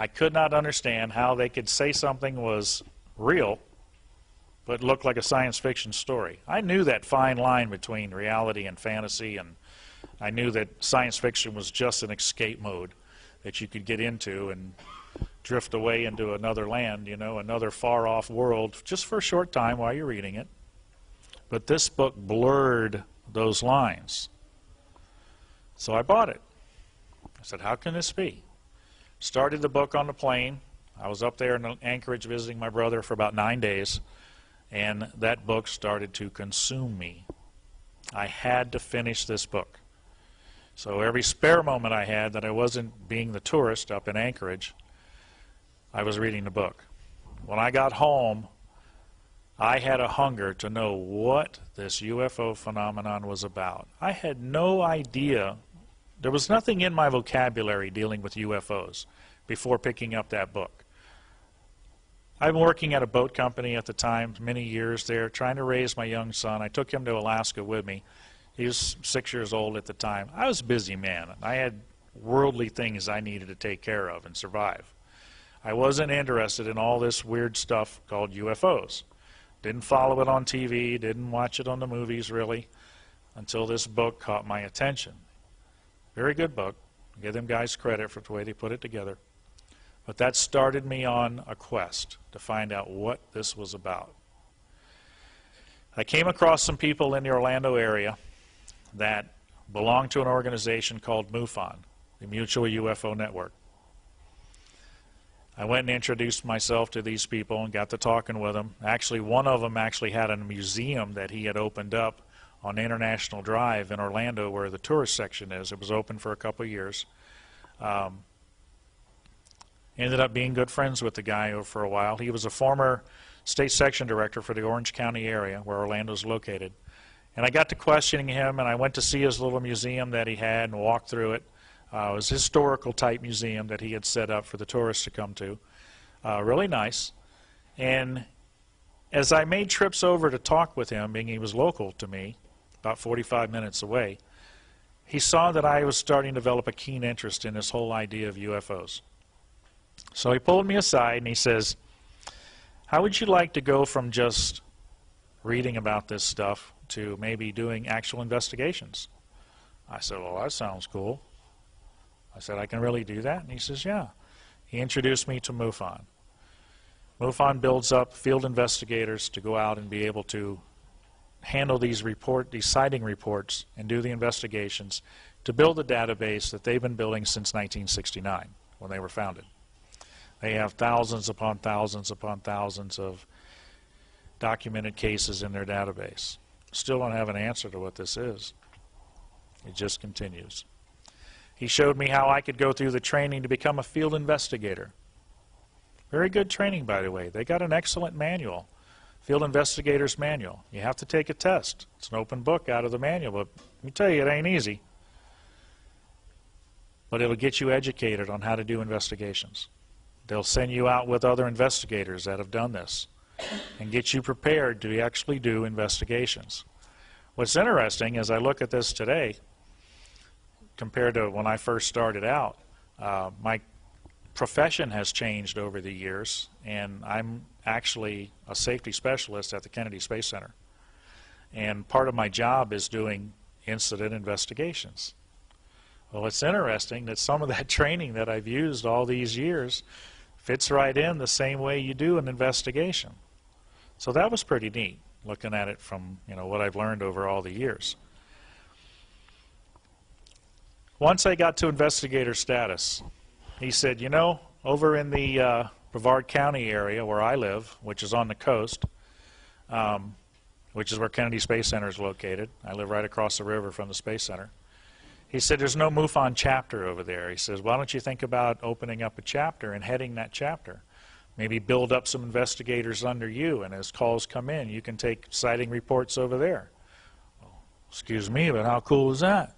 I could not understand how they could say something was real but looked like a science fiction story. I knew that fine line between reality and fantasy, and I knew that science fiction was just an escape mode that you could get into and drift away into another land, you know, another far-off world, just for a short time while you're reading it. But this book blurred those lines. So I bought it. I said, how can this be? Started the book on the plane. I was up there in Anchorage visiting my brother for about 9 days, and that book started to consume me. I had to finish this book. So every spare moment I had that I wasn't being the tourist up in Anchorage, I was reading the book. When I got home, I had a hunger to know what this UFO phenomenon was about. I had no idea. There was nothing in my vocabulary dealing with UFOs before picking up that book. I've been working at a boat company at the time, many years there, trying to raise my young son. I took him to Alaska with me. He was 6 years old at the time. I was a busy man. I had worldly things I needed to take care of and survive. I wasn't interested in all this weird stuff called UFOs. Didn't follow it on TV, didn't watch it on the movies really, until this book caught my attention. Very good book. Give them guys credit for the way they put it together. But that started me on a quest to find out what this was about. I came across some people in the Orlando area that belonged to an organization called MUFON, the Mutual UFO Network. I went and introduced myself to these people and got to talking with them. Actually, one of them actually had a museum that he had opened up on International Drive in Orlando where the tourist section is. It was open for a couple of years. Ended up being good friends with the guy for a while. He was a former state section director for the Orange County area where Orlando's located. And I got to questioning him, and I went to see his little museum that he had and walked through it. It was a historical type museum that he had set up for the tourists to come to. Really nice. And as I made trips over to talk with him, being he was local to me, about 45 minutes away, he saw that I was starting to develop a keen interest in this whole idea of UFOs. So he pulled me aside and he says, how would you like to go from just reading about this stuff to maybe doing actual investigations? I said, well, that sounds cool. I said, I can really do that? And he says, yeah. He introduced me to MUFON. MUFON builds up field investigators to go out and be able to handle these sighting reports and do the investigations to build a database that they've been building since 1969 when they were founded. They have thousands upon thousands upon thousands of documented cases in their database. Still don't have an answer to what this is. It just continues. He showed me how I could go through the training to become a field investigator. Very good training, by the way. They got an excellent manual, Field Investigator's Manual. You have to take a test. It's an open book out of the manual, but let me tell you, it ain't easy. But it'll get you educated on how to do investigations. They'll send you out with other investigators that have done this and get you prepared to actually do investigations. What's interesting as I look at this today, compared to when I first started out, my profession has changed over the years, and I'm actually a safety specialist at the Kennedy Space Center. And part of my job is doing incident investigations. Well, it's interesting that some of that training that I've used all these years fits right in the same way you do an investigation. So that was pretty neat, looking at it from what I've learned over all the years. Once I got to investigator status, he said, over in the Brevard County area where I live, which is on the coast, which is where Kennedy Space Center is located. I live right across the river from the Space Center. He said, there's no MUFON chapter over there. He says, why don't you think about opening up a chapter and heading that chapter? Maybe build up some investigators under you, and as calls come in, you can take sighting reports over there. Well, excuse me, but how cool is that?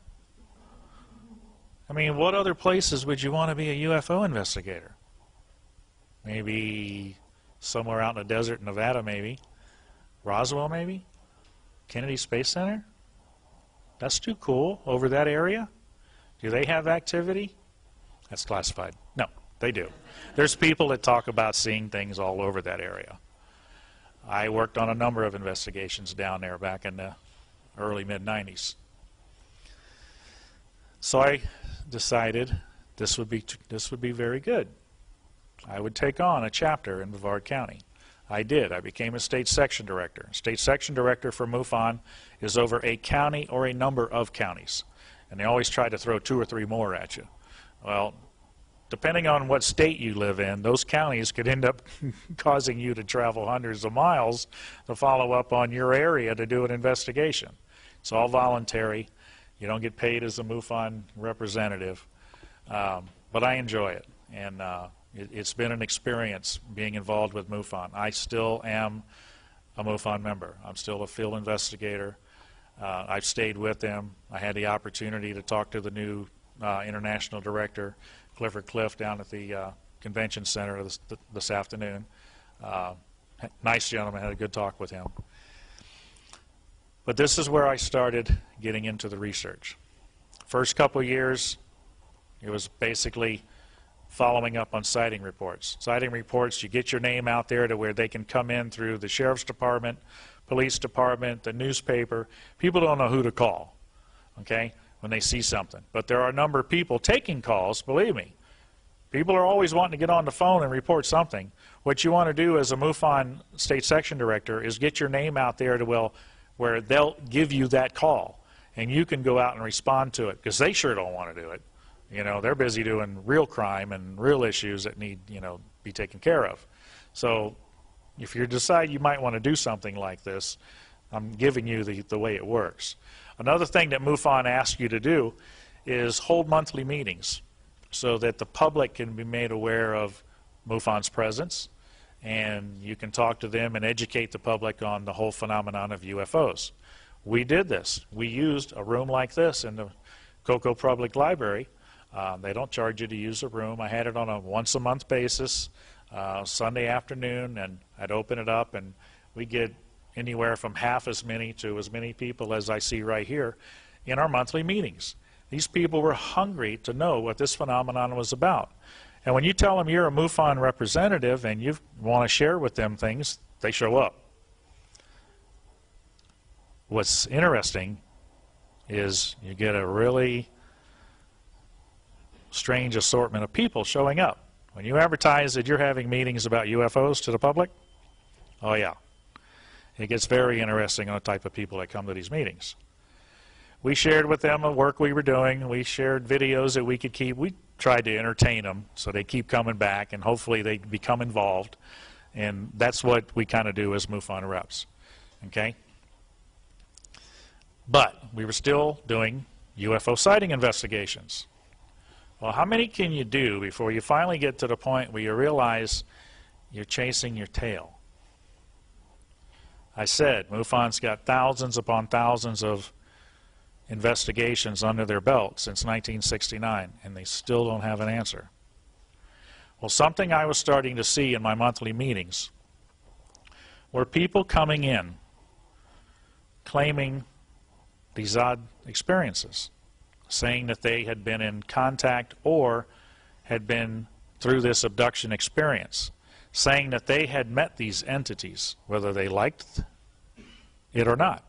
I mean, what other places would you want to be a UFO investigator? Maybe somewhere out in the desert in Nevada, maybe. Roswell, maybe? Kennedy Space Center? That's too cool. Over that area? Do they have activity? That's classified. No, They do. There's people that talk about seeing things all over that area. I worked on a number of investigations down there back in the early mid-90s. So I decided this would be very good. I would take on a chapter in Brevard County. I did. I became a state section director. State section director for MUFON is over a county or a number of counties. And they always try to throw 2 or 3 more at you. Well, depending on what state you live in, those counties could end up causing you to travel hundreds of miles to follow up on your area to do an investigation. It's all voluntary. You don't get paid as a MUFON representative. But I enjoy it. And it's been an experience being involved with MUFON. I still am a MUFON member. I'm still a field investigator. I've stayed with them. I had the opportunity to talk to the new international director, Clifford Cliff, down at the convention center this afternoon. Nice gentleman, had a good talk with him. But this is where I started getting into the research. First couple of years, it was basically following up on sighting reports. Sighting reports, you get your name out there to where they can come in through the sheriff's department, police department, the newspaper. People don't know who to call, okay, when they see something. But there are a number of people taking calls, believe me. People are always wanting to get on the phone and report something. What you want to do as a MUFON state section director is get your name out there to where they'll give you that call. And you can go out and respond to it, because they sure don't want to do it. You know, they're busy doing real crime and real issues that need, be taken care of. So if you decide you might want to do something like this, I'm giving you the way it works. Another thing that MUFON asks you to do is hold monthly meetings so that the public can be made aware of MUFON's presence, and you can talk to them and educate the public on the whole phenomenon of UFOs. We did this. We used a room like this in the Cocoa Public Library. They don't charge you to use a room. I had it on a once-a-month basis, Sunday afternoon, and I'd open it up, and we get anywhere from half as many to as many people as I see right here in our monthly meetings. These people were hungry to know what this phenomenon was about. And when you tell them you're a MUFON representative and you want to share with them things, they show up. What's interesting is you get a really strange assortment of people showing up. When you advertise that you're having meetings about UFOs to the public, oh yeah, it gets very interesting on the type of people that come to these meetings. We shared with them the work we were doing. We shared videos that we could keep. We tried to entertain them so they keep coming back, and hopefully they become involved. And that's what we kind of do as MUFON reps. Okay? But we were still doing UFO sighting investigations. Well, how many can you do before you finally get to the point where you realize you're chasing your tail? I said MUFON's got thousands upon thousands of investigations under their belt since 1969, and they still don't have an answer. Well, something I was starting to see in my monthly meetings were people coming in claiming these odd experiences, saying that they had been in contact or had been through this abduction experience, saying that they had met these entities, whether they liked it or not.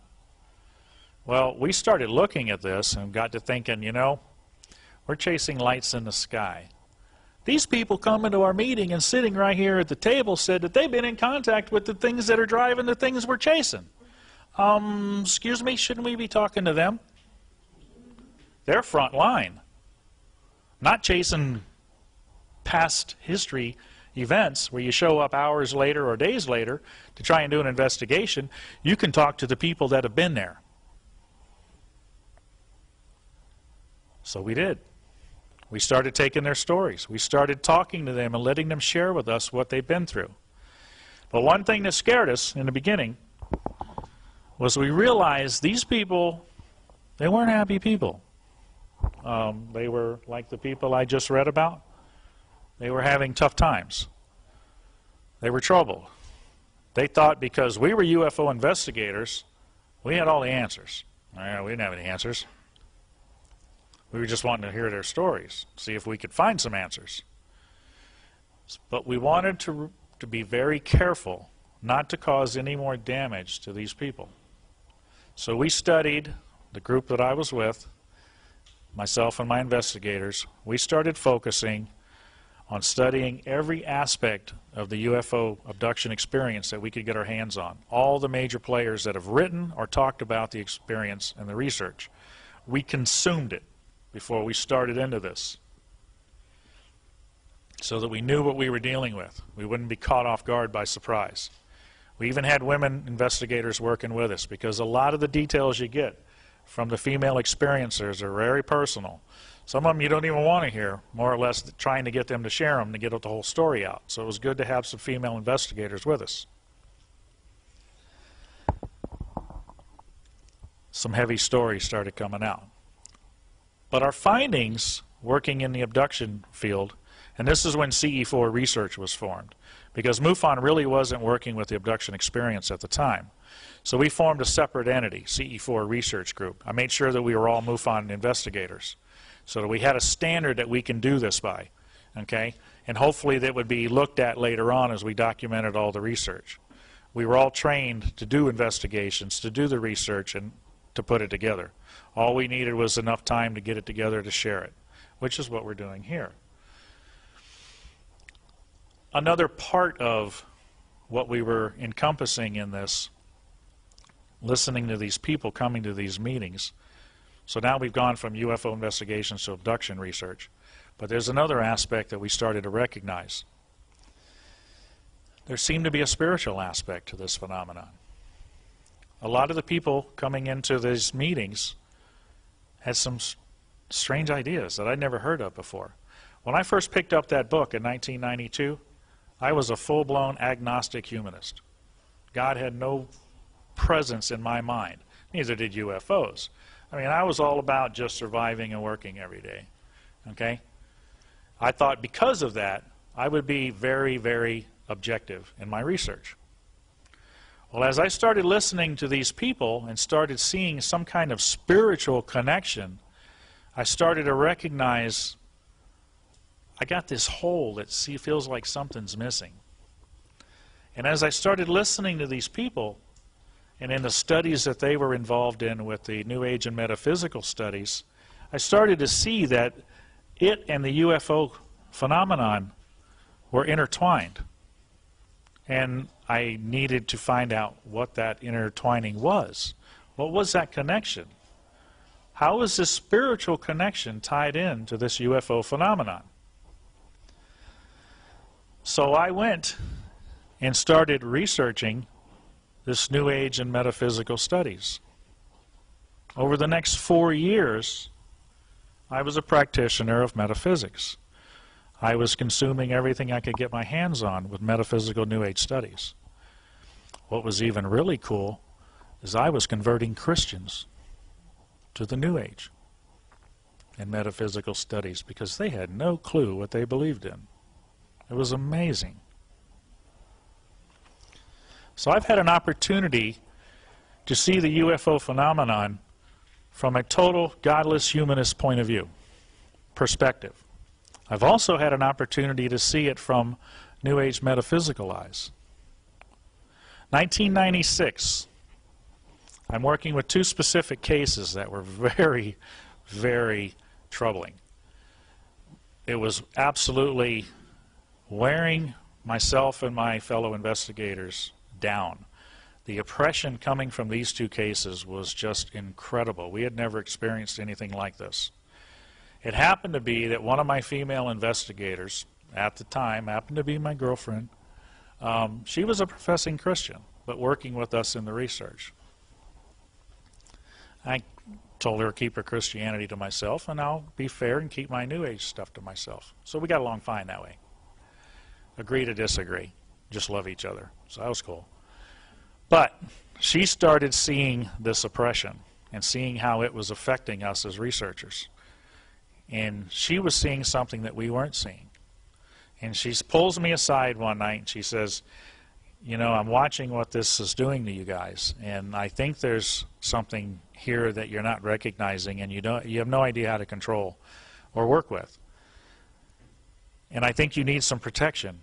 Well, we started looking at this and got to thinking, we're chasing lights in the sky. These people come into our meeting and sitting right here at the table said that they've been in contact with the things that are driving the things we're chasing. Excuse me, shouldn't we be talking to them? They're front line, not chasing past history events where you show up hours later or days later to try and do an investigation. You can talk to the people that have been there. So we did. We started taking their stories. We started talking to them and letting them share with us what they've been through. But one thing that scared us in the beginning was we realized these people, they weren't happy people. They were like the people I just read about. They were having tough times. They were troubled. They thought because we were UFO investigators, we had all the answers. We didn't have any answers. We were just wanting to hear their stories, see if we could find some answers. But we wanted to be very careful not to cause any more damage to these people. So we studied, the group that I was with, myself and my investigators, we started focusing on studying every aspect of the UFO abduction experience that we could get our hands on. All the major players that have written or talked about the experience and the research. We consumed it before we started into this, so that we knew what we were dealing with. We wouldn't be caught off guard by surprise. We even had women investigators working with us, because a lot of the details you get from the female experiencers are very personal. Some of them you don't even want to hear, more or less trying to get them to share them to get the whole story out. So it was good to have some female investigators with us. Some heavy stories started coming out. But our findings, working in the abduction field, and this is when CE4 research was formed, because MUFON really wasn't working with the abduction experience at the time. So we formed a separate entity, CE4 Research Group. I made sure that we were all MUFON investigators, so that we had a standard that we can do this by, okay? And hopefully that would be looked at later on as we documented all the research. We were all trained to do investigations, to do the research, and to put it together. All we needed was enough time to get it together to share it, which is what we're doing here. Another part of what we were encompassing in this, listening to these people coming to these meetings. So now we've gone from UFO investigations to abduction research. But there's another aspect that we started to recognize. There seemed to be a spiritual aspect to this phenomenon. A lot of the people coming into these meetings had some strange ideas that I'd never heard of before. When I first picked up that book in 1992, I was a full-blown agnostic humanist. God had no presence in my mind. Neither did UFOs. I mean, I was all about just surviving and working every day. Okay? I thought because of that, I would be very, very objective in my research. Well, as I started listening to these people and started seeing some kind of spiritual connection, I started to recognize I got this hole that feels like something's missing. And as I started listening to these people, and in the studies that they were involved in with the New Age and metaphysical studies, I started to see that it and the UFO phenomenon were intertwined. And I needed to find out what that intertwining was. What was that connection? How is this spiritual connection tied in to this UFO phenomenon? So I went and started researching this New Age and metaphysical studies. Over the next 4 years, I was a practitioner of metaphysics. I was consuming everything I could get my hands on with metaphysical New Age studies. What was even really cool is I was converting Christians to the New Age and metaphysical studies because they had no clue what they believed in. It was amazing. So I've had an opportunity to see the UFO phenomenon from a total godless humanist point of view, perspective. I've also had an opportunity to see it from New Age metaphysical eyes. 1996, I'm working with 2 specific cases that were very, very troubling. It was absolutely wearing myself and my fellow investigators down. The oppression coming from these 2 cases was just incredible. We had never experienced anything like this. It happened to be that one of my female investigators at the time happened to be my girlfriend. She was a professing Christian, but working with us in the research. I told her to keep her Christianity to myself, and I'll be fair and keep my New Age stuff to myself. So we got along fine that way. Agree to disagree. Just love each other. So that was cool. But she started seeing this oppression and seeing how it was affecting us as researchers. And she was seeing something that we weren't seeing. And she pulls me aside one night and she says, you know, I'm watching what this is doing to you guys, and I think there's something here that you're not recognizing and you have no idea how to control or work with. And I think you need some protection